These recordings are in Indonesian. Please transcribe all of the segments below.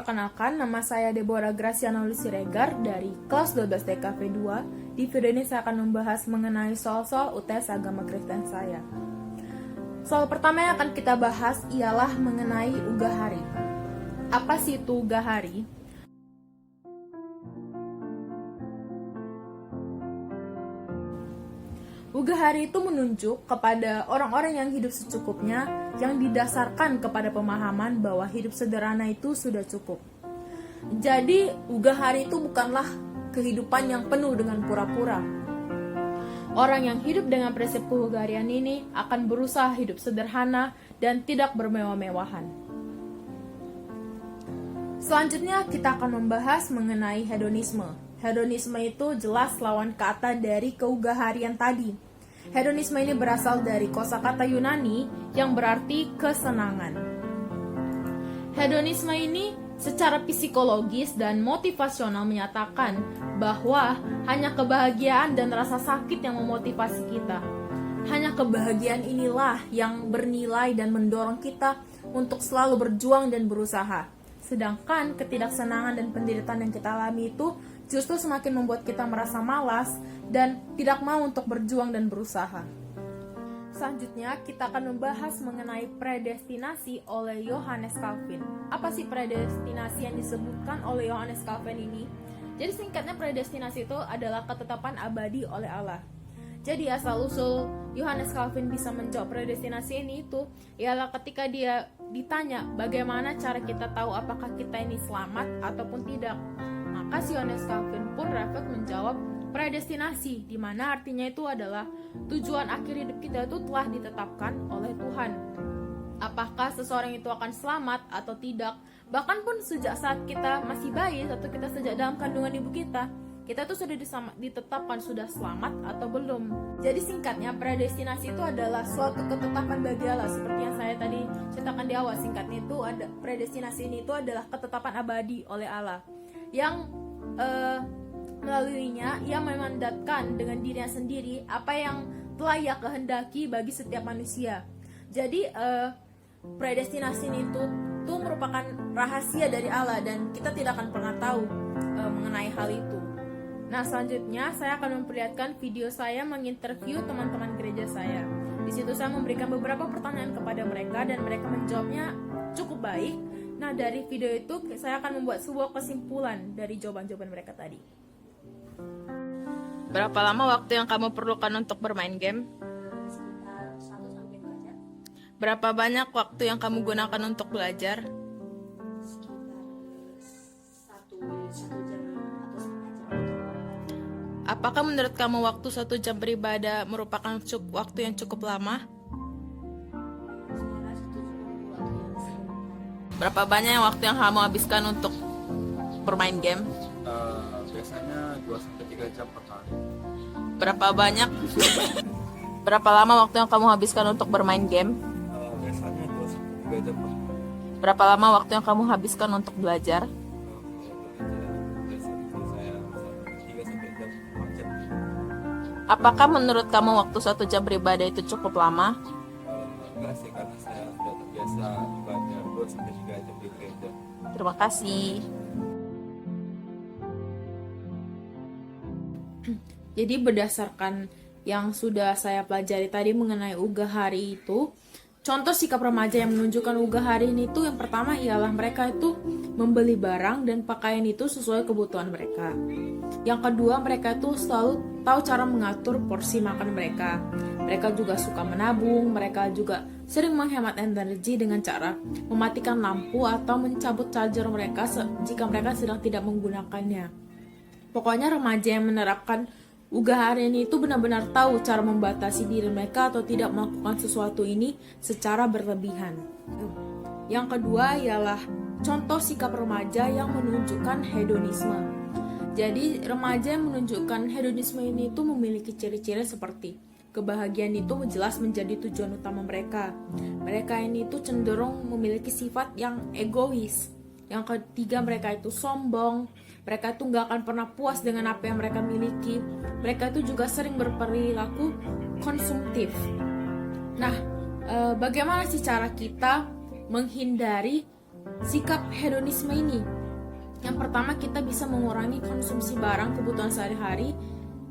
Perkenalkan, nama saya Deborah Graciana Siregar dari kelas 12 TKV 2. Di video ini saya akan membahas mengenai soal-soal UTS agama Kristen saya. Soal pertama yang akan kita bahas ialah mengenai Ugahari. Apa sih itu Ugahari? Ugahari itu menunjuk kepada orang-orang yang hidup secukupnya, yang didasarkan kepada pemahaman bahwa hidup sederhana itu sudah cukup. Jadi, Ugahari itu bukanlah kehidupan yang penuh dengan pura-pura. Orang yang hidup dengan prinsip keugaharian ini akan berusaha hidup sederhana dan tidak bermewah-mewahan. Selanjutnya, kita akan membahas mengenai hedonisme. Hedonisme itu jelas lawan kata dari keugaharian tadi. Hedonisme ini berasal dari kosakata Yunani yang berarti kesenangan. Hedonisme ini secara psikologis dan motivasional menyatakan bahwa hanya kebahagiaan dan rasa sakit yang memotivasi kita. Hanya kebahagiaan inilah yang bernilai dan mendorong kita untuk selalu berjuang dan berusaha. Sedangkan ketidaksenangan dan penderitaan yang kita alami itu justru semakin membuat kita merasa malas dan tidak mau untuk berjuang dan berusaha. Selanjutnya, kita akan membahas mengenai predestinasi oleh Johannes Calvin. Apa sih predestinasi yang disebutkan oleh Johannes Calvin ini? Jadi singkatnya, predestinasi itu adalah ketetapan abadi oleh Allah. Jadi asal-usul Johannes Calvin bisa menjawab predestinasi ini itu ialah ketika dia ditanya bagaimana cara kita tahu apakah kita ini selamat ataupun tidak. Maka si Johannes Calvin pun refleks menjawab predestinasi, di mana artinya itu adalah tujuan akhir hidup kita itu telah ditetapkan oleh Tuhan. Apakah seseorang itu akan selamat atau tidak, bahkan pun sejak saat kita masih bayi atau kita sejak dalam kandungan ibu kita tuh sudah ditetapkan sudah selamat atau belum. Jadi singkatnya, predestinasi itu adalah suatu ketetapan bagi Allah, seperti yang saya tadi ceritakan di awal. Singkatnya itu ada predestinasi ini itu adalah ketetapan abadi oleh Allah yang melaluinya ia memandatkan dengan dirinya sendiri apa yang telah ia kehendaki bagi setiap manusia. Jadi predestinasi itu merupakan rahasia dari Allah dan kita tidak akan pernah tahu mengenai hal itu. Nah, selanjutnya saya akan memperlihatkan video saya menginterview teman-teman gereja saya. Di situ saya memberikan beberapa pertanyaan kepada mereka dan mereka menjawabnya cukup baik. Nah, dari video itu saya akan membuat sebuah kesimpulan dari jawaban-jawaban mereka tadi. Berapa lama waktu yang kamu perlukan untuk bermain game? Sekitar 1-2 jam. Berapa banyak waktu yang kamu gunakan untuk belajar? Sekitar 1 jam atau setengah jam. Apakah menurut kamu waktu 1 jam beribadah merupakan waktu yang cukup lama? Saya rasa itu cukup waktu yang sebentar. Berapa banyak waktu yang kamu habiskan untuk bermain game? Biasanya 2-3 jam per hari. Berapa lama waktu yang kamu habiskan untuk bermain game? Biasanya 2-3 jam per hari. Berapa lama waktu yang kamu habiskan untuk belajar? Biasanya saya 3-4 jam. Apakah menurut kamu waktu 1 jam beribadah itu cukup lama? Enggak sih, karena saya sudah terbiasa ibadah 2-3 jam di gereja. Terima kasih. Jadi berdasarkan yang sudah saya pelajari tadi mengenai Ugahari itu, contoh sikap remaja yang menunjukkan Ugahari ini itu yang pertama ialah mereka itu membeli barang dan pakaian itu sesuai kebutuhan mereka. Yang kedua, mereka itu selalu tahu cara mengatur porsi makan mereka. Mereka juga suka menabung, mereka juga sering menghemat energi dengan cara mematikan lampu atau mencabut charger mereka jika mereka sedang tidak menggunakannya. Pokoknya remaja yang menerapkan Ugahari ini itu benar-benar tahu cara membatasi diri mereka atau tidak melakukan sesuatu ini secara berlebihan. Yang kedua ialah contoh sikap remaja yang menunjukkan hedonisme. Jadi remaja yang menunjukkan hedonisme ini itu memiliki ciri-ciri seperti kebahagiaan itu jelas menjadi tujuan utama mereka. Mereka ini itu cenderung memiliki sifat yang egois. Yang ketiga, mereka itu sombong. Mereka itu nggak akan pernah puas dengan apa yang mereka miliki. Mereka itu juga sering berperilaku konsumtif. Nah, bagaimana sih cara kita menghindari sikap hedonisme ini? Yang pertama, kita bisa mengurangi konsumsi barang kebutuhan sehari-hari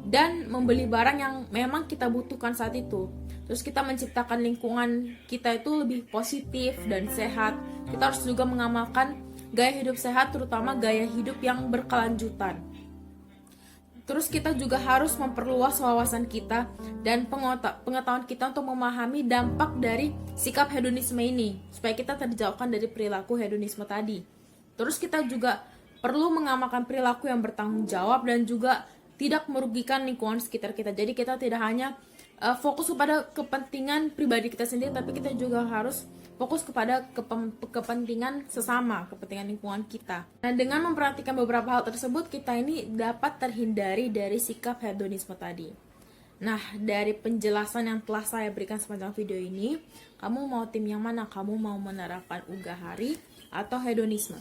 dan membeli barang yang memang kita butuhkan saat itu. Terus kita menciptakan lingkungan kita itu lebih positif dan sehat. Kita harus juga mengamalkan gaya hidup sehat, terutama gaya hidup yang berkelanjutan. Terus kita juga harus memperluas wawasan kita dan pengetahuan kita untuk memahami dampak dari sikap hedonisme ini, supaya kita terjauhkan dari perilaku hedonisme tadi. Terus kita juga perlu mengamalkan perilaku yang bertanggung jawab dan juga tidak merugikan lingkungan sekitar kita. Jadi kita tidak hanya fokus kepada kepentingan pribadi kita sendiri, tapi kita juga harus fokus kepada kepentingan sesama, kepentingan lingkungan kita. Nah, dengan memperhatikan beberapa hal tersebut, kita ini dapat terhindari dari sikap hedonisme tadi. Nah, dari penjelasan yang telah saya berikan sepanjang video ini, kamu mau tim yang mana? Kamu mau menerapkan ugahari atau hedonisme?